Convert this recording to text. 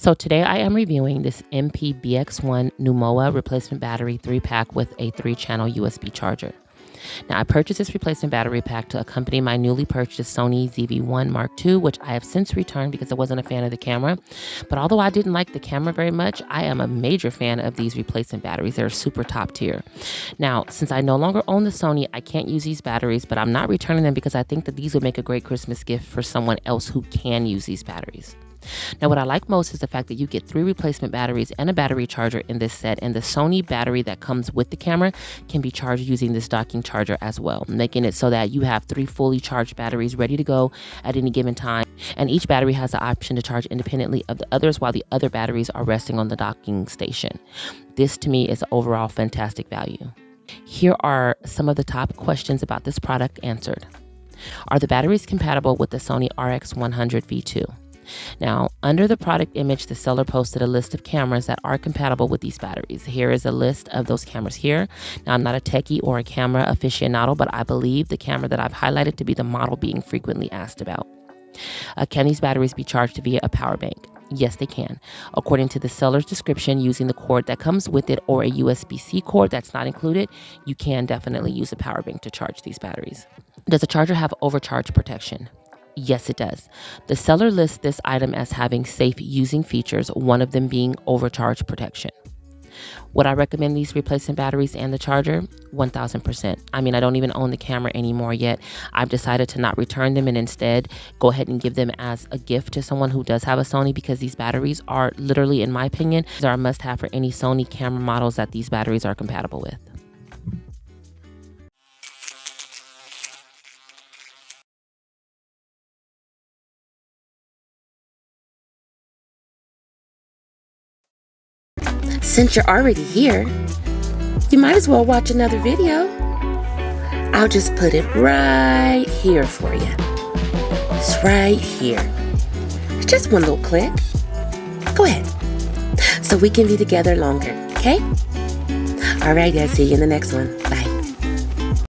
So today I am reviewing this MPBX1 Numoa replacement battery 3-pack with a 3-channel USB charger. Now I purchased this replacement battery pack to accompany my newly purchased Sony ZV1 Mark II, which I have since returned because I wasn't a fan of the camera. But although I didn't like the camera very much, I am a major fan of these replacement batteries. They're super top tier. Now, since I no longer own the Sony, I can't use these batteries, but I'm not returning them because I think that these would make a great Christmas gift for someone else who can use these batteries. Now, what I like most is the fact that you get 3 replacement batteries and a battery charger in this set, and the Sony battery that comes with the camera can be charged using this docking charger as well, making it so that you have 3 fully charged batteries ready to go at any given time, and each battery has the option to charge independently of the others while the other batteries are resting on the docking station. This, to me, is overall fantastic value. Here are some of the top questions about this product answered. Are the batteries compatible with the Sony RX100 V2? Now, under the product image, the seller posted a list of cameras that are compatible with these batteries. Here is a list of those cameras here. Now, I'm not a techie or a camera aficionado, but I believe the camera that I've highlighted to be the model being frequently asked about. Can these batteries be charged via a power bank? Yes, they can. According to the seller's description, using the cord that comes with it or a USB-C cord that's not included, you can definitely use a power bank to charge these batteries. Does the charger have overcharge protection? Yes, it does. The seller lists this item as having safe using features, one of them being overcharge protection. Would I recommend these replacement batteries and the charger? 1000%. I mean, I don't even own the camera anymore yet. I've decided to not return them and instead go ahead and give them as a gift to someone who does have a Sony, because these batteries are literally, in my opinion, are a must-have for any Sony camera models that these batteries are compatible with. Since you're already here, you might as well watch another video. I'll just put it right here for you. It's right here. It's just one little click. Go ahead. So we can be together longer, okay? All right, I'll see you in the next one. Bye.